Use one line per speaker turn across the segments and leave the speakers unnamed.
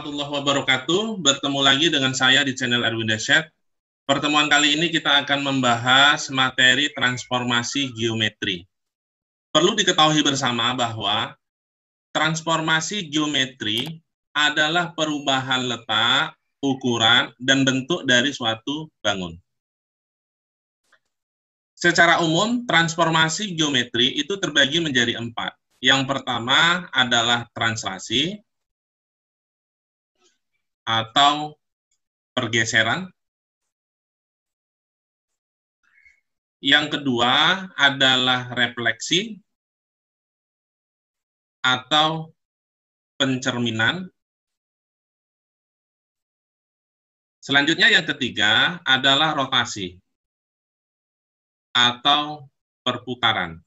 warahmatullahi wabarakatuh. Bertemu lagi dengan saya di channel Erwin Dasyat. Pertemuan kali ini kita akan membahas materi transformasi geometri. Perlu diketahui bersama bahwa transformasi geometri adalah perubahan letak, ukuran, dan bentuk dari suatu bangun. Secara umum, transformasi geometri itu terbagi menjadi 4. Yang pertama adalah translasi atau pergeseran. Yang kedua adalah refleksi atau pencerminan. Selanjutnya yang ketiga adalah rotasi atau perputaran.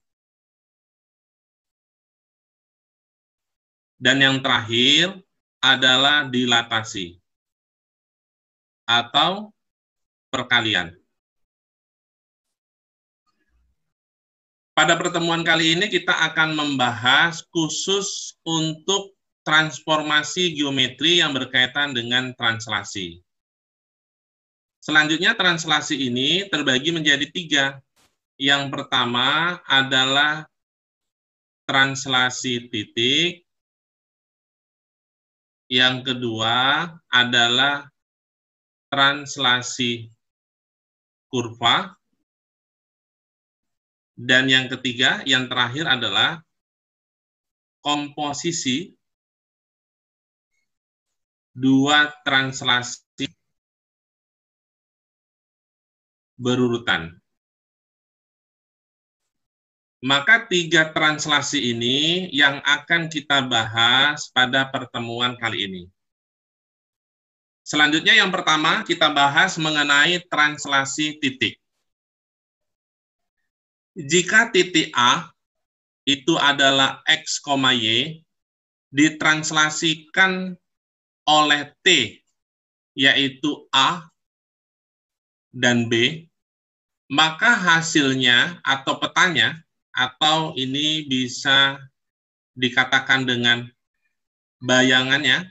Dan yang terakhir adalah dilatasi atau perkalian. Pada pertemuan kali ini kita akan membahas khusus untuk transformasi geometri yang berkaitan dengan translasi. Selanjutnya translasi ini terbagi menjadi 3. Yang pertama adalah translasi titik. Yang kedua adalah translasi kurva. Dan yang ketiga, yang terakhir adalah komposisi 2 translasi berurutan. Maka 3 translasi ini yang akan kita bahas pada pertemuan kali ini. Selanjutnya yang pertama kita bahas mengenai translasi titik. Jika titik A itu adalah X, Y, ditranslasikan oleh T, yaitu A dan B, maka hasilnya atau petanya, atau ini bisa dikatakan dengan bayangannya,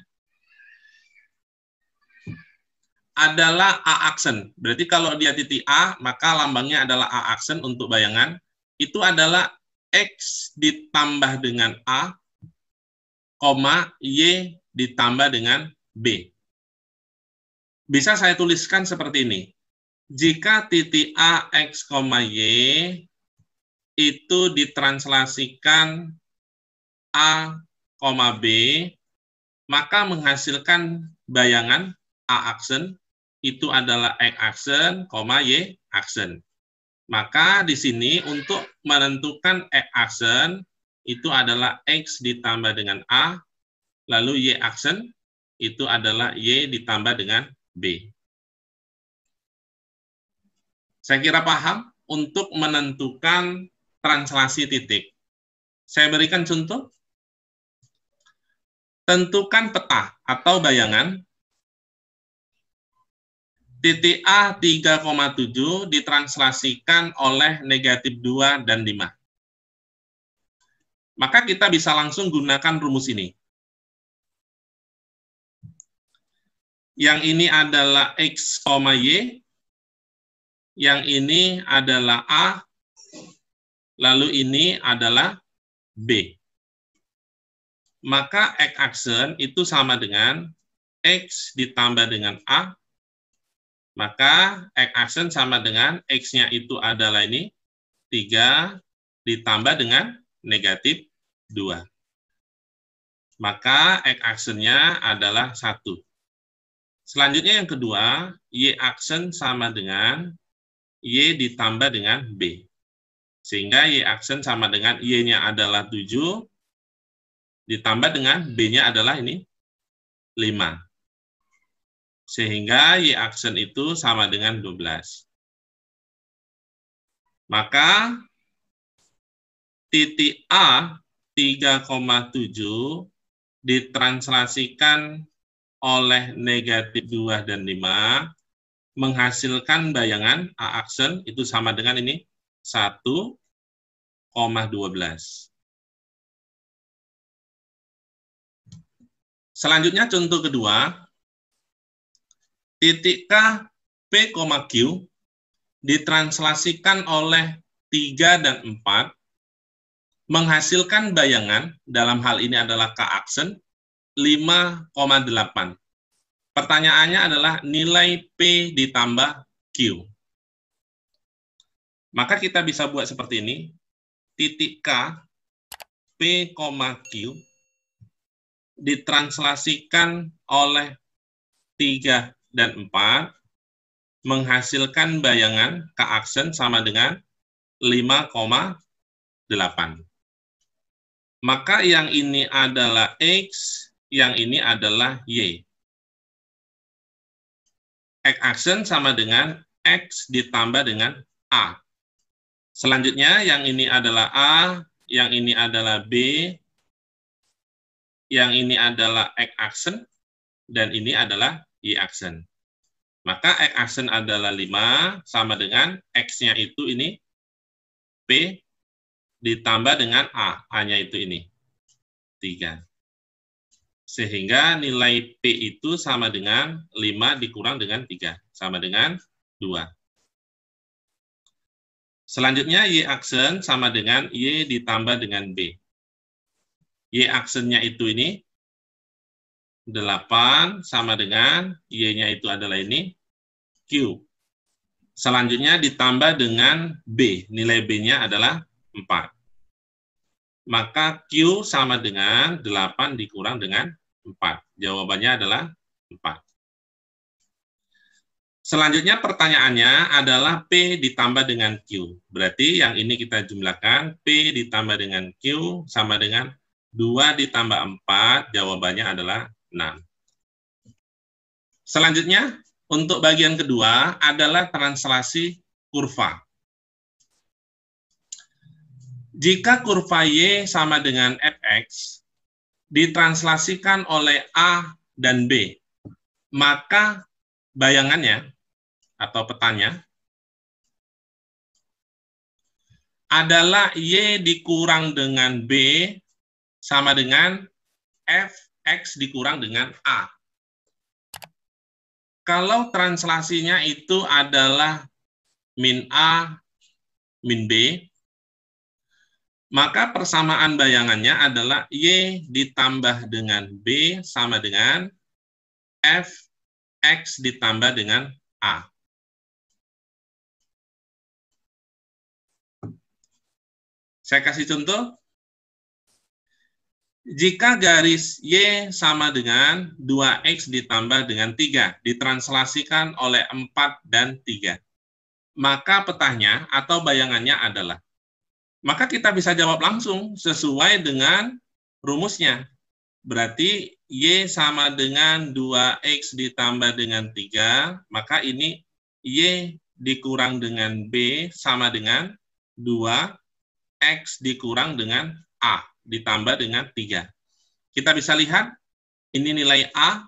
adalah A aksen. Berarti kalau dia titik A, maka lambangnya adalah A aksen untuk bayangan. Itu adalah X ditambah dengan A, Y ditambah dengan B. Bisa saya tuliskan seperti ini. Jika titik A, X, Y itu ditranslasikan A, B, maka menghasilkan bayangan A aksen itu adalah X aksen, Y aksen. Maka di sini untuk menentukan X aksen itu adalah X ditambah dengan A, lalu Y aksen itu adalah Y ditambah dengan B. Saya kira paham untuk menentukan translasi titik. Saya berikan contoh. Tentukan peta atau bayangan. Titik A 3,7 ditranslasikan oleh negatif 2 dan 5. Maka kita bisa langsung gunakan rumus ini. Yang ini adalah X, Y. Yang ini adalah A. Lalu ini adalah B. Maka X aksen itu sama dengan X ditambah dengan A. Maka X aksen sama dengan X-nya itu adalah ini, 3 ditambah dengan negatif 2. Maka X aksennya adalah 1. Selanjutnya yang kedua, Y aksen sama dengan Y ditambah dengan B. Sehingga Y aksen sama dengan Y-nya adalah 7, ditambah dengan B-nya adalah ini, 5. Sehingga Y aksen itu sama dengan 12. Maka titik A 3,7 ditranslasikan oleh negatif 2 dan 5 menghasilkan bayangan A aksen itu sama dengan ini 1,12. Selanjutnya contoh kedua, titik K, P, Q ditranslasikan oleh 3 dan 4, menghasilkan bayangan, dalam hal ini adalah K aksen, 5,8. Pertanyaannya adalah nilai P ditambah Q. Maka kita bisa buat seperti ini, titik K, P, Q ditranslasikan oleh 3 dan 4, menghasilkan bayangan K aksen sama dengan 5,8. Maka yang ini adalah X, yang ini adalah Y. X aksen sama dengan X ditambah dengan A. Selanjutnya, yang ini adalah A, yang ini adalah B, yang ini adalah X aksen, dan ini adalah Y aksen. Maka X aksen adalah 5, sama dengan X-nya itu ini, P, ditambah dengan A. A-nya itu ini, 3. Sehingga nilai P itu sama dengan 5 dikurang dengan 3, sama dengan 2. Selanjutnya, Y aksen sama dengan Y ditambah dengan B. Y aksennya itu ini, 8 sama dengan Y-nya itu adalah ini, Q. Selanjutnya ditambah dengan B, nilai B-nya adalah 4. Maka Q sama dengan 8 dikurang dengan 4. Jawabannya adalah 4. Selanjutnya pertanyaannya adalah P ditambah dengan Q. Berarti yang ini kita jumlahkan, P ditambah dengan Q sama dengan 2 ditambah 4, jawabannya adalah 6. Selanjutnya, untuk bagian kedua adalah translasi kurva. Jika kurva Y sama dengan Fx, ditranslasikan oleh A dan B, maka bayangannya atau petanya adalah Y dikurang dengan B sama dengan Fx dikurang dengan A. Kalau translasinya itu adalah min A, min B, maka persamaan bayangannya adalah Y ditambah dengan B sama dengan Fx ditambah dengan A. Saya kasih contoh. Jika garis Y sama dengan 2X ditambah dengan 3, ditranslasikan oleh 4 dan 3, maka petanya atau bayangannya adalah, maka kita bisa jawab langsung sesuai dengan rumusnya. Berarti Y sama dengan 2X ditambah dengan 3, maka ini Y dikurang dengan B sama dengan 2X dikurang dengan A ditambah dengan 3. Kita bisa lihat, ini nilai A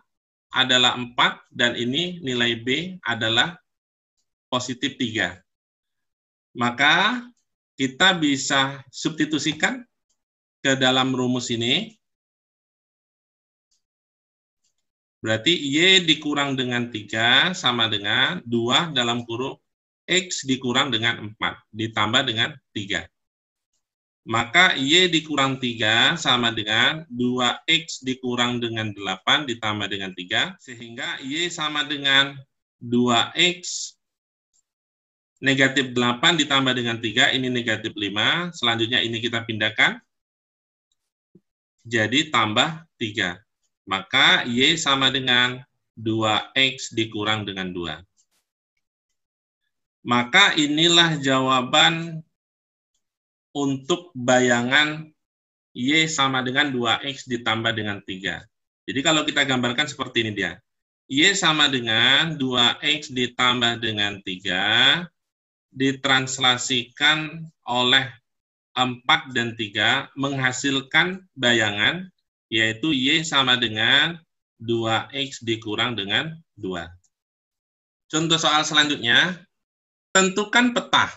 adalah 4, dan ini nilai B adalah positif 3. Maka kita bisa substitusikan ke dalam rumus ini. Berarti Y dikurang dengan 3 sama dengan 2 dalam kurung X dikurang dengan 4, ditambah dengan 3. Maka Y dikurang 3 sama dengan 2X dikurang dengan 8 ditambah dengan 3, sehingga Y sama dengan 2X negatif 8 ditambah dengan 3, ini negatif 5. Selanjutnya ini kita pindahkan, jadi tambah 3. Maka Y sama dengan 2X dikurang dengan 2. Maka inilah jawaban untuk bayangan Y sama dengan 2X ditambah dengan 3. Jadi kalau kita gambarkan seperti ini dia. Y sama dengan 2X ditambah dengan 3, ditranslasikan oleh 4 dan 3, menghasilkan bayangan, yaitu Y sama dengan 2X dikurang dengan 2. Contoh soal selanjutnya, tentukan peta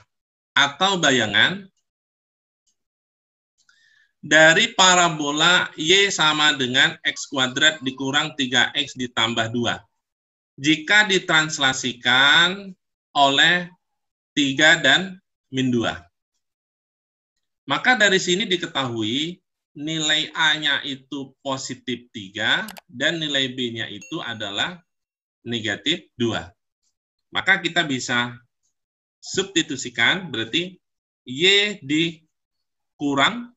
atau bayangan Dari parabola Y sama dengan X kuadrat dikurang 3X ditambah 2. Jika ditranslasikan oleh 3 dan min 2. Maka dari sini diketahui nilai A-nya itu positif 3 dan nilai B-nya itu adalah negatif 2. Maka kita bisa substitusikan, berarti Y dikurang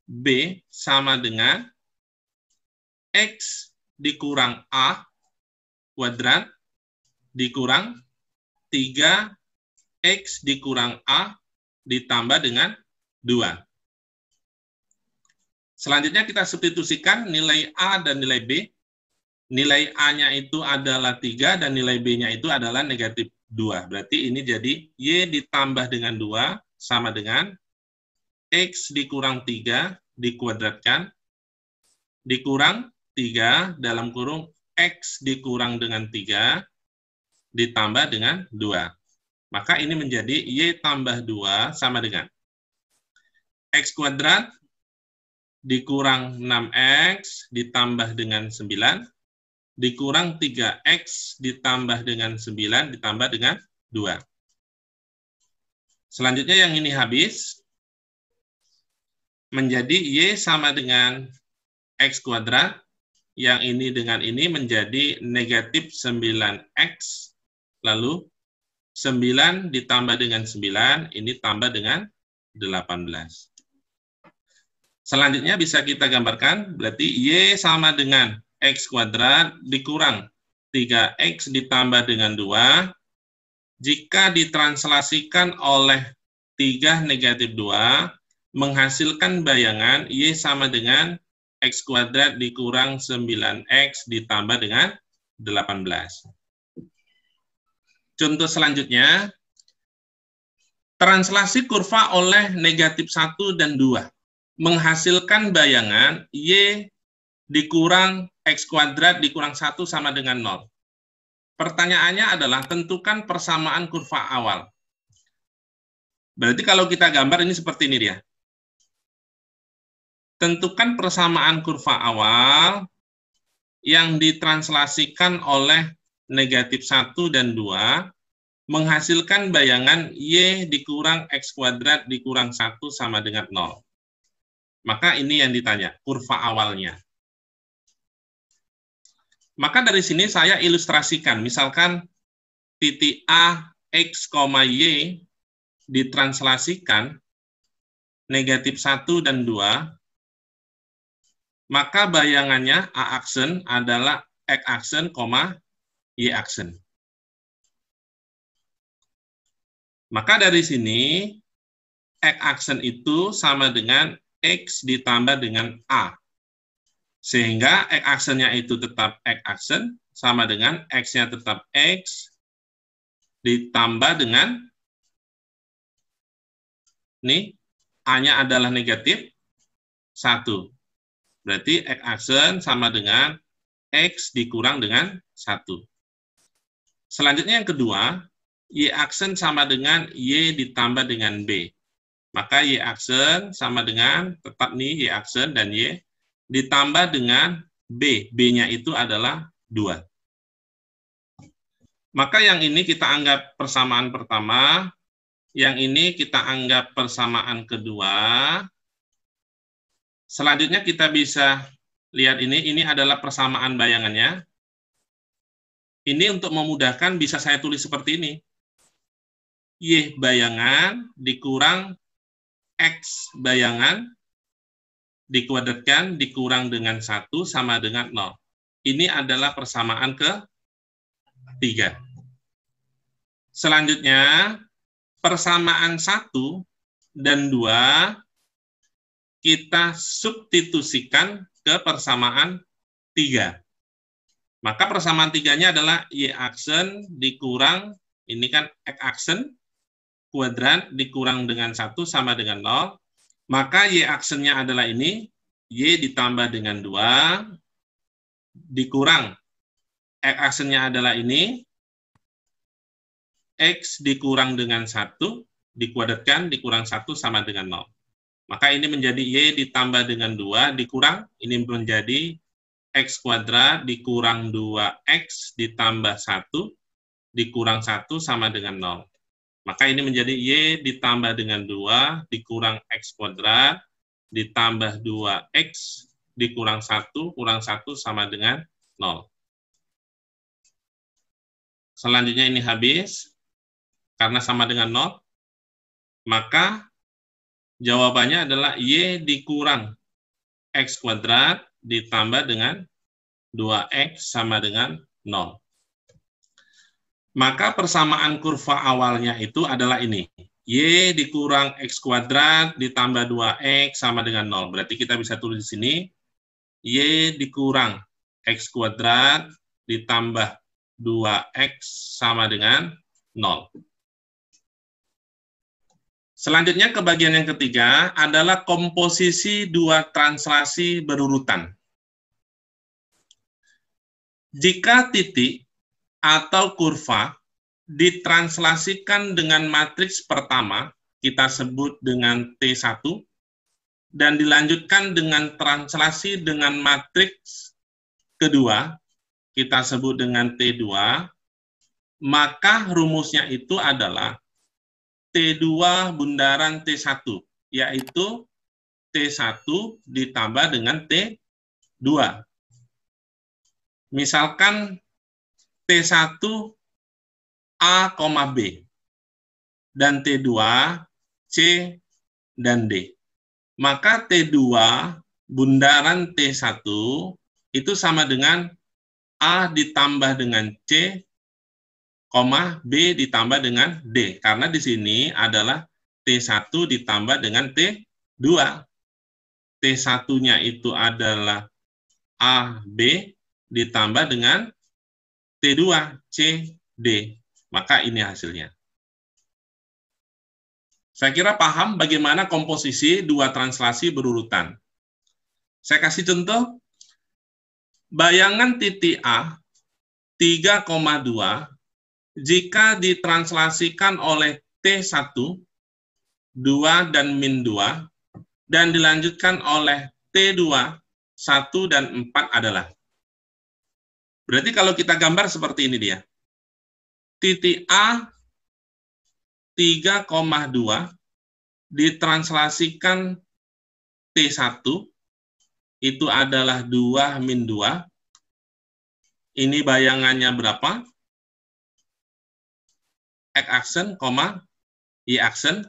B sama dengan X dikurang A kuadrat dikurang 3X dikurang A ditambah dengan 2. Selanjutnya kita substitusikan nilai A dan nilai B. Nilai A-nya itu adalah 3 dan nilai B-nya itu adalah negatif 2. Berarti ini jadi Y ditambah dengan 2 sama dengan X dikurang 3 dikuadratkan dikurang 3 dalam kurung X dikurang dengan 3 ditambah dengan 2. Maka ini menjadi Y tambah 2 sama dengan X kuadrat dikurang 6X ditambah dengan 9 dikurang 3X ditambah dengan 9 ditambah dengan 2. Selanjutnya yang ini habis, menjadi Y sama dengan X kuadrat, yang ini dengan ini menjadi negatif 9X, lalu 9 ditambah dengan 9, ini tambah dengan 18. Selanjutnya bisa kita gambarkan, berarti Y sama dengan X kuadrat dikurang 3X ditambah dengan 2. Jika ditranslasikan oleh 3 negatif 2, menghasilkan bayangan Y sama dengan X kuadrat dikurang 9X ditambah dengan 18. Contoh selanjutnya, translasi kurva oleh negatif 1 dan 2, menghasilkan bayangan Y dikurang X kuadrat dikurang 1 sama dengan 0. Pertanyaannya adalah tentukan persamaan kurva awal. Berarti kalau kita gambar ini seperti ini dia. Tentukan persamaan kurva awal yang ditranslasikan oleh negatif 1 dan 2 menghasilkan bayangan Y dikurang X kuadrat dikurang 1 sama dengan 0. Maka ini yang ditanya, kurva awalnya. Maka dari sini saya ilustrasikan, misalkan titik A, X, Y ditranslasikan negatif 1 dan 2, maka bayangannya A aksen adalah X aksen, Y aksen. Maka dari sini, X aksen itu sama dengan X ditambah dengan A. Sehingga X aksennya itu tetap X aksen, sama dengan X-nya tetap X, ditambah dengan, ini, A-nya adalah negatif 1. Berarti X aksen sama dengan X dikurang dengan 1. Selanjutnya yang kedua, Y aksen sama dengan Y ditambah dengan B. Maka Y aksen sama dengan, tetap nih Y aksen dan Y, ditambah dengan B. B-nya itu adalah 2. Maka yang ini kita anggap persamaan pertama, yang ini kita anggap persamaan kedua. Selanjutnya kita bisa lihat ini adalah persamaan bayangannya. Ini untuk memudahkan bisa saya tulis seperti ini. Y bayangan dikurang X bayangan dikuadratkan dikurang dengan 1 sama dengan 0. Ini adalah persamaan ketiga. Selanjutnya, persamaan 1 dan 2 kita substitusikan ke persamaan 3. Maka persamaan 3-nya adalah Y aksen dikurang, ini kan X aksen, kuadrat dikurang dengan 1 sama dengan 0. Maka Y aksennya adalah ini, Y ditambah dengan 2, dikurang, X aksennya adalah ini, X dikurang dengan 1, dikuadratkan, dikurang 1 sama dengan 0. Maka ini menjadi Y ditambah dengan 2 dikurang, ini menjadi X kuadrat dikurang 2X ditambah 1 dikurang 1 sama dengan 0. Maka ini menjadi Y ditambah dengan 2 dikurang X kuadrat ditambah 2X dikurang 1 kurang 1 sama dengan 0. Selanjutnya ini habis, karena sama dengan 0, maka jawabannya adalah Y dikurang X kuadrat ditambah dengan 2X sama dengan 0. Maka persamaan kurva awalnya itu adalah ini. Y dikurang X kuadrat ditambah 2X sama dengan 0. Berarti kita bisa tulis di sini, Y dikurang X kuadrat ditambah 2X sama dengan 0. Selanjutnya ke bagian yang ketiga adalah komposisi dua translasi berurutan. Jika titik atau kurva ditranslasikan dengan matriks pertama, kita sebut dengan T1, dan dilanjutkan dengan translasi dengan matriks kedua, kita sebut dengan T2, maka rumusnya itu adalah T2 bundaran T1, yaitu T1 ditambah dengan T2. Misalkan T1 A, B, dan T2 C dan D. Maka T2 bundaran T1 itu sama dengan A ditambah dengan C, B ditambah dengan D. Karena di sini adalah T1 ditambah dengan T2. T1-nya itu adalah AB ditambah dengan T2, C, D. Maka ini hasilnya. Saya kira paham bagaimana komposisi dua translasi berurutan. Saya kasih contoh. Bayangan titik A 3,2 jika ditranslasikan oleh T1, 2 dan min 2, dan dilanjutkan oleh T2, 1 dan 4 adalah. Berarti kalau kita gambar seperti ini dia. Titik A 3,2 ditranslasikan T1, itu adalah 2 min 2. Ini bayangannya berapa? X-aksen, Y-aksen.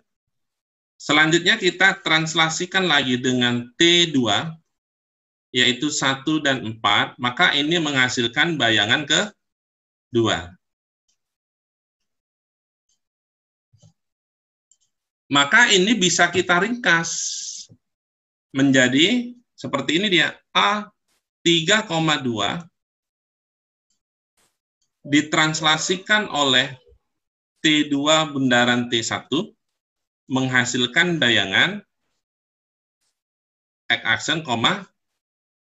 Selanjutnya kita translasikan lagi dengan T2, yaitu 1 dan 4, maka ini menghasilkan bayangan kedua. Maka ini bisa kita ringkas menjadi seperti ini dia. A 3,2 ditranslasikan oleh T2 bundaran T1 menghasilkan bayangan X-aksen,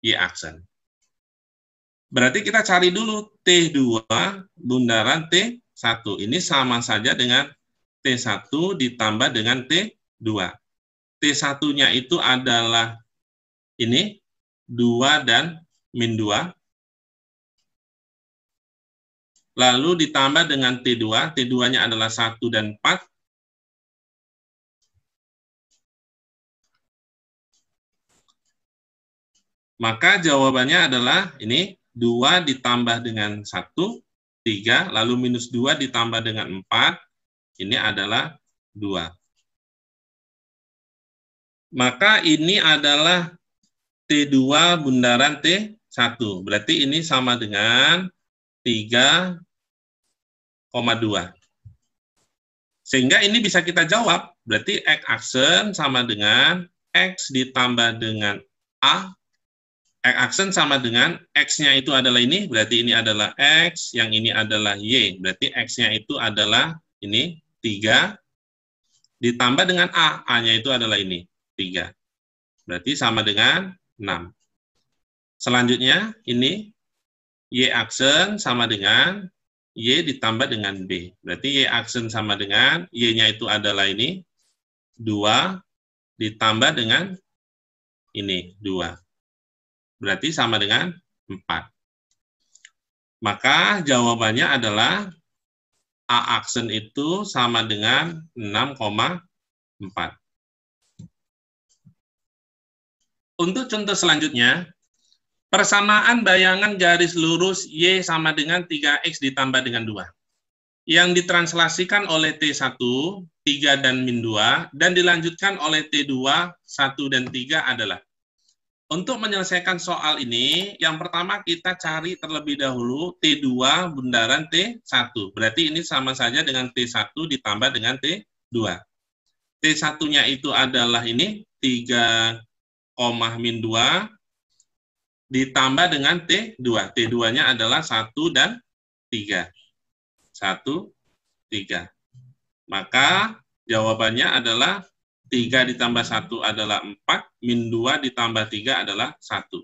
Y-aksen. Berarti kita cari dulu T2 bundaran T1. Ini sama saja dengan T1 ditambah dengan T2. T1-nya itu adalah ini 2 dan min 2. Lalu ditambah dengan T2, T2-nya adalah 1 dan 4. Maka jawabannya adalah ini 2 ditambah dengan 1, 3, lalu minus 2 ditambah dengan 4, ini adalah 2. Maka ini adalah T2 bundaran T1. Berarti ini sama dengan 3,2. Sehingga ini bisa kita jawab. Berarti X-aksen sama dengan X ditambah dengan A. X-aksen sama dengan X-nya itu adalah ini. Berarti ini adalah X, yang ini adalah Y. Berarti X-nya itu adalah ini 3. Ditambah dengan A. A-nya itu adalah ini 3. Berarti sama dengan 6. Selanjutnya ini Y-aksen sama dengan Y ditambah dengan B. Berarti Y-aksen sama dengan Y-nya itu adalah ini 2 ditambah dengan ini 2. Berarti sama dengan 4. Maka jawabannya adalah A aksen itu sama dengan 6,4. Untuk contoh selanjutnya, persamaan bayangan garis lurus Y sama dengan 3X ditambah dengan 2. Yang ditranslasikan oleh T1, 3 dan min 2, dan dilanjutkan oleh T2, 1 dan 3 adalah. Untuk menyelesaikan soal ini, yang pertama kita cari terlebih dahulu T2 bundaran T1. Berarti ini sama saja dengan T1 ditambah dengan T2. T1-nya itu adalah ini 3, min 2 ditambah dengan T2. T2-nya adalah 1 dan 3. 1, 3. Maka jawabannya adalah 3 ditambah 1 adalah 4, min 2 ditambah 3 adalah 1.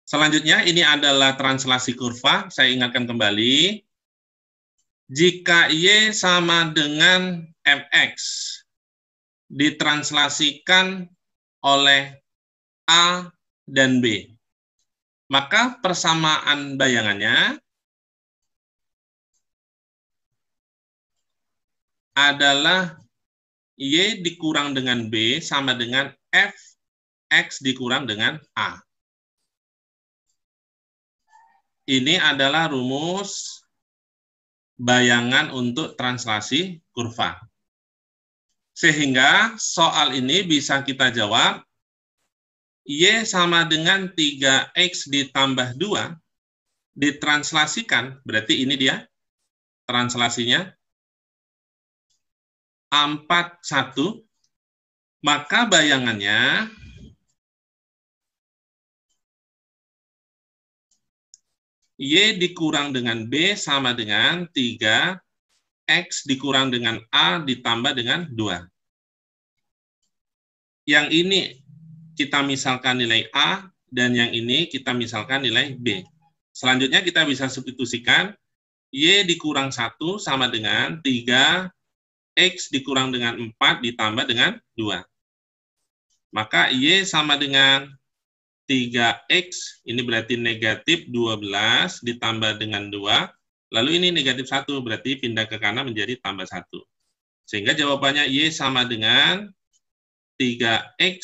Selanjutnya, ini adalah translasi kurva. Saya ingatkan kembali. Jika Y sama dengan MX, ditranslasikan oleh A dan B, maka persamaan bayangannya adalah Y dikurang dengan B sama dengan Fx dikurang dengan A. Ini adalah rumus bayangan untuk translasi kurva. Sehingga soal ini bisa kita jawab, Y sama dengan 3X ditambah 2, ditranslasikan, berarti ini dia translasinya, 41, maka bayangannya Y dikurang dengan B sama dengan 3X dikurang dengan A ditambah dengan 2. Yang ini kita misalkan nilai A, dan yang ini kita misalkan nilai B. Selanjutnya kita bisa substitusikan, Y dikurang 1 sama dengan 3X dikurang dengan 4 ditambah dengan 2. Maka Y sama dengan 3X, ini berarti negatif 12 ditambah dengan 2, lalu ini negatif 1, berarti pindah ke kanan menjadi tambah 1. Sehingga jawabannya Y sama dengan 3X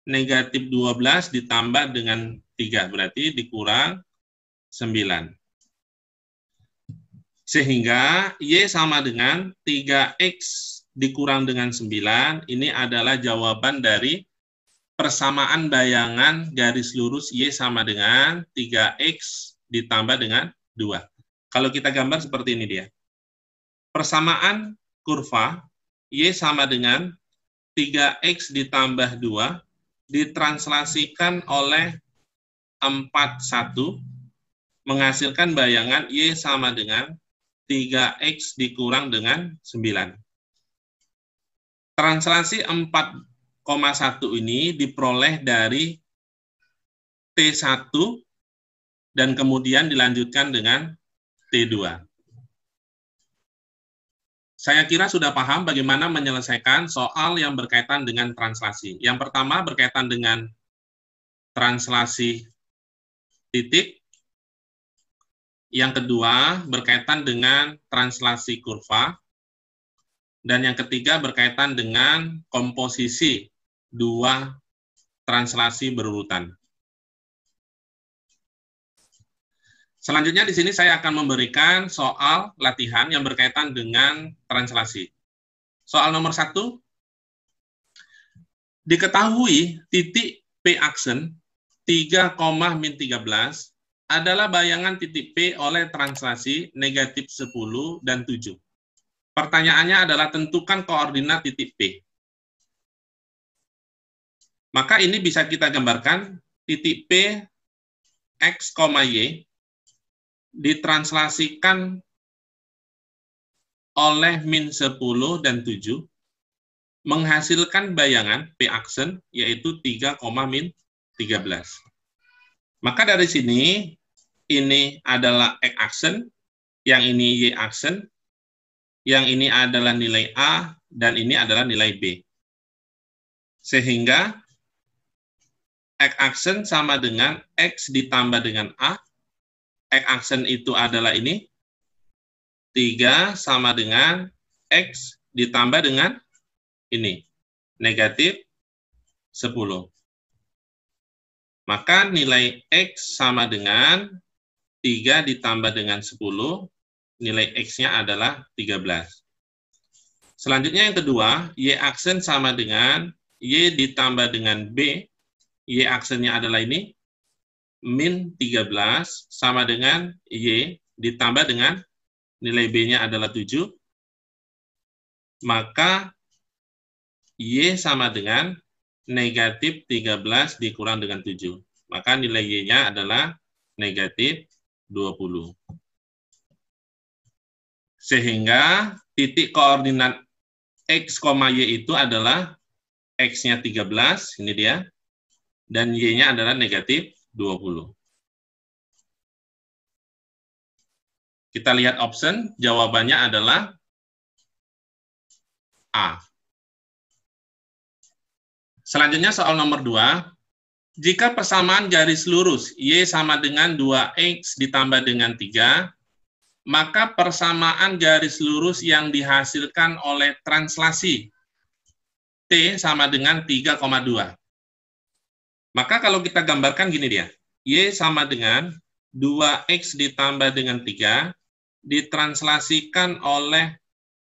negatif 12 ditambah dengan 3, berarti dikurang 9. Sehingga Y sama dengan 3X dikurang dengan 9, ini adalah jawaban dari persamaan bayangan garis lurus Y sama dengan 3X ditambah dengan 2. Kalau kita gambar seperti ini dia. Persamaan kurva Y sama dengan 3X ditambah 2 ditranslasikan oleh 41 menghasilkan bayangan Y sama dengan 3X dikurang dengan 9. Translasi 4,1 ini diperoleh dari T1 dan kemudian dilanjutkan dengan T2. Saya kira sudah paham bagaimana menyelesaikan soal yang berkaitan dengan translasi. Yang pertama berkaitan dengan translasi titik. Yang kedua berkaitan dengan translasi kurva. Dan yang ketiga berkaitan dengan komposisi dua translasi berurutan. Selanjutnya di sini saya akan memberikan soal latihan yang berkaitan dengan translasi. Soal nomor 1, diketahui titik P aksen 3, min 13 adalah bayangan titik P oleh translasi negatif 10 dan 7. Pertanyaannya adalah tentukan koordinat titik P. Maka ini bisa kita gambarkan titik P X, Y ditranslasikan oleh min 10 dan 7 menghasilkan bayangan P aksen yaitu 3, min 13. Maka dari sini ini adalah X aksen, yang ini Y aksen, yang ini adalah nilai A, dan ini adalah nilai B. Sehingga X-aksen sama dengan X ditambah dengan A. X-aksen itu adalah ini. 3 sama dengan X ditambah dengan ini. Negatif 10. Maka nilai X sama dengan 3 ditambah dengan 10. Nilai X-nya adalah 13. Selanjutnya yang kedua, Y-aksen sama dengan Y ditambah dengan B. Y-aksennya adalah ini. Min 13 sama dengan Y ditambah dengan nilai B-nya adalah 7. Maka Y sama dengan negatif 13 dikurang dengan 7. Maka nilai Y-nya adalah negatif 20. Sehingga titik koordinat X, Y itu adalah X-nya 13, ini dia, dan Y-nya adalah negatif 20. Kita lihat option, jawabannya adalah A. Selanjutnya soal nomor 2. Jika persamaan garis lurus Y sama dengan 2X ditambah dengan 3, maka persamaan garis lurus yang dihasilkan oleh translasi T sama dengan 3,2. Maka kalau kita gambarkan gini dia, Y sama dengan 2X ditambah dengan 3, ditranslasikan oleh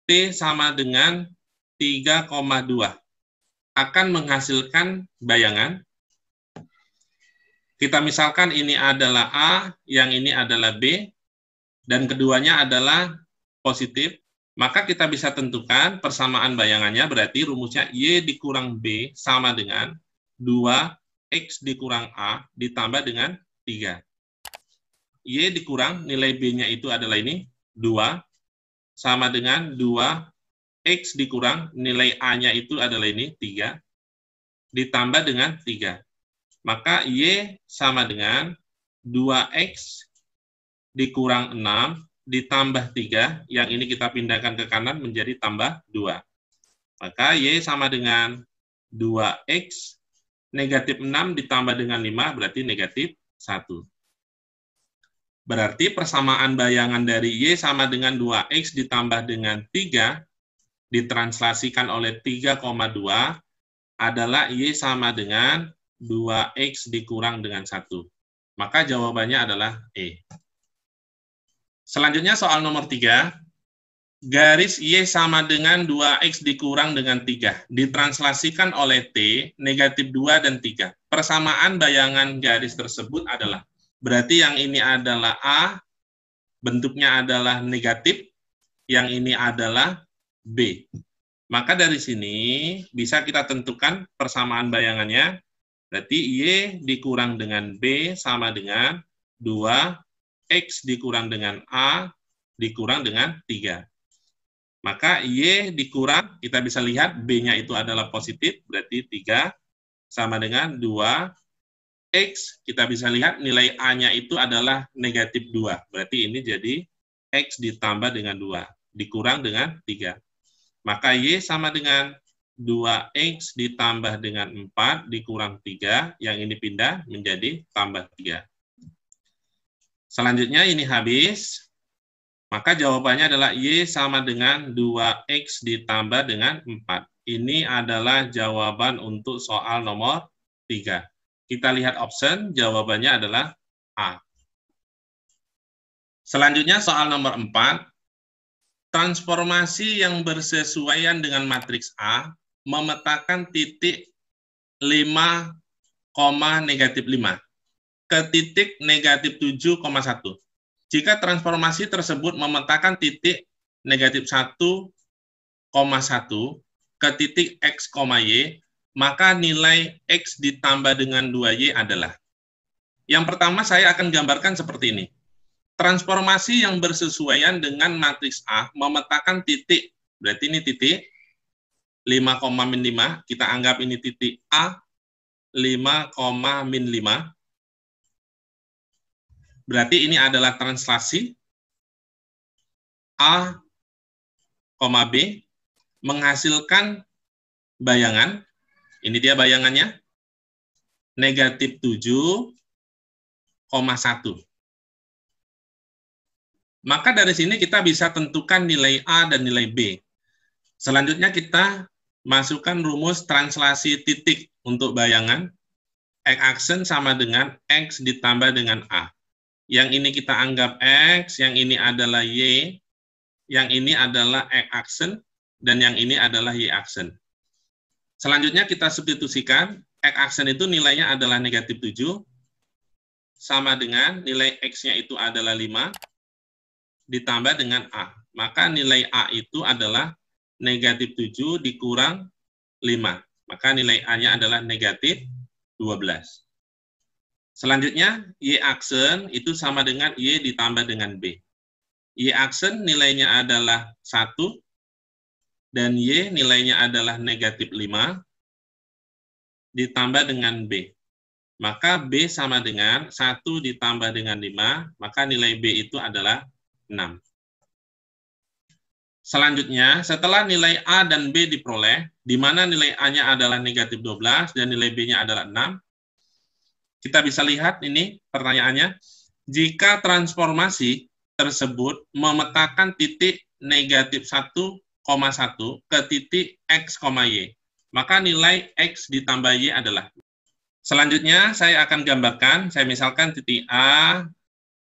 T sama dengan 3,2. Akan menghasilkan bayangan. Kita misalkan ini adalah A, yang ini adalah B, dan keduanya adalah positif. Maka kita bisa tentukan persamaan bayangannya, berarti rumusnya Y dikurang B sama dengan 2X dikurang A ditambah dengan 3. Y dikurang nilai B-nya itu adalah ini, 2, sama dengan 2X dikurang nilai A-nya itu adalah ini, 3, ditambah dengan 3. Maka Y sama dengan 2X dikurang 6 ditambah 3, yang ini kita pindahkan ke kanan menjadi tambah 2. Maka Y sama dengan 2X negatif 6 ditambah dengan 5, berarti negatif 1. Berarti persamaan bayangan dari Y sama dengan 2X ditambah dengan 3, ditranslasikan oleh 3,2, adalah Y sama dengan 2X dikurang dengan 1. Maka jawabannya adalah E. Selanjutnya soal nomor 3. Garis Y sama dengan 2X dikurang dengan 3. Ditranslasikan oleh T, negatif 2 dan 3. Persamaan bayangan garis tersebut adalah, berarti yang ini adalah A, bentuknya adalah negatif, yang ini adalah B. Maka dari sini bisa kita tentukan persamaan bayangannya, berarti Y dikurang dengan B sama dengan 2X dikurang dengan A dikurang dengan 3. Maka Y dikurang, kita bisa lihat B-nya itu adalah positif, berarti 3 sama dengan 2X, kita bisa lihat nilai A-nya itu adalah negatif 2. Berarti ini jadi X ditambah dengan 2, dikurang dengan 3. Maka Y sama dengan 2X ditambah dengan 4 dikurang 3, yang ini pindah menjadi tambah 3. Selanjutnya ini habis, maka jawabannya adalah Y sama dengan 2X ditambah dengan 4. Ini adalah jawaban untuk soal nomor 3. Kita lihat option, jawabannya adalah A. Selanjutnya soal nomor 4. Transformasi yang bersesuaian dengan matriks A memetakan titik 5, negatif 5 ke titik negatif 7,1. Jika transformasi tersebut memetakan titik negatif 1,1 ke titik X, Y, maka nilai X ditambah dengan 2Y adalah. Yang pertama saya akan gambarkan seperti ini. Transformasi yang bersesuaian dengan matriks A memetakan titik, berarti ini titik 5, min 5, kita anggap ini titik A, 5, min 5. Berarti ini adalah translasi A, B. menghasilkan bayangan, ini dia bayangannya, negatif 7,1. Maka dari sini kita bisa tentukan nilai A dan nilai B. Selanjutnya kita masukkan rumus translasi titik untuk bayangan. X-aksen sama dengan X ditambah dengan A. Yang ini kita anggap X, yang ini adalah Y, yang ini adalah X-aksen, dan yang ini adalah Y-aksen. Selanjutnya kita substitusikan, X-aksen itu nilainya adalah negatif 7, sama dengan nilai X-nya itu adalah 5, ditambah dengan A. Maka nilai A itu adalah negatif 7 dikurang 5. Maka nilai A-nya adalah negatif 12. Selanjutnya, Y-aksen itu sama dengan Y ditambah dengan B. Y-aksen nilainya adalah 1, dan Y nilainya adalah negatif 5, ditambah dengan B. Maka B sama dengan 1 ditambah dengan 5, maka nilai B itu adalah 6. Selanjutnya, setelah nilai A dan B diperoleh, di mana nilai A-nya adalah negatif 12 dan nilai B-nya adalah 6, kita bisa lihat ini pertanyaannya, jika transformasi tersebut memetakan titik negatif 1,1 ke titik X, Y, maka nilai X ditambah Y adalah. Selanjutnya, saya akan gambarkan, saya misalkan titik A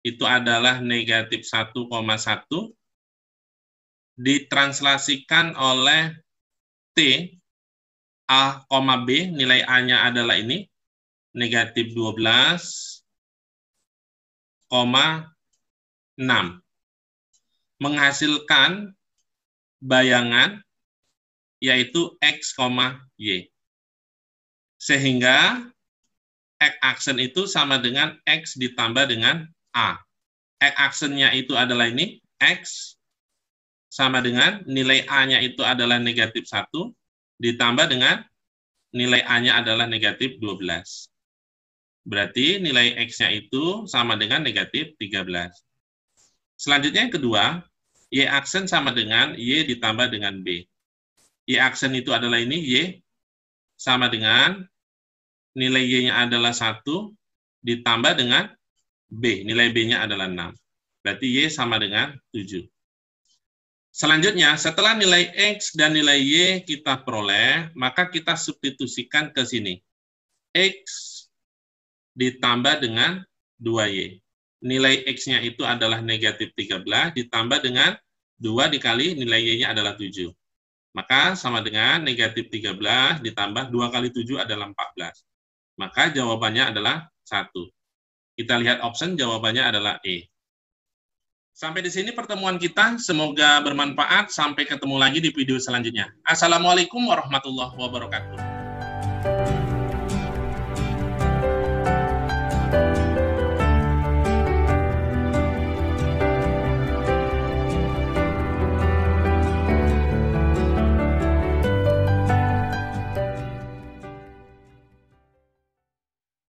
itu adalah negatif 1,1, ditranslasikan oleh T, A, B, nilai A-nya adalah ini, negatif 12,6. Menghasilkan bayangan, yaitu X, Y. Sehingga X-aksen itu sama dengan X ditambah dengan A. X-aksennya itu adalah ini, X, sama dengan nilai A-nya itu adalah negatif 1, ditambah dengan nilai A-nya adalah negatif 12. Berarti nilai X-nya itu sama dengan negatif 13. Selanjutnya yang kedua, Y-aksen sama dengan Y ditambah dengan B. Y-aksen itu adalah ini, Y, sama dengan nilai Y-nya adalah 1, ditambah dengan B. Nilai B-nya adalah 6. Berarti Y sama dengan 7. Selanjutnya, setelah nilai X dan nilai Y kita peroleh, maka kita substitusikan ke sini. X ditambah dengan 2Y. Nilai X-nya itu adalah negatif 13, ditambah dengan 2 dikali nilai Y-nya adalah 7. Maka sama dengan negatif 13 ditambah 2 kali 7 adalah 14. Maka jawabannya adalah 1. Kita lihat option, jawabannya adalah E. Sampai di sini pertemuan kita, semoga bermanfaat. Sampai ketemu lagi di video selanjutnya. Assalamualaikum warahmatullahi wabarakatuh.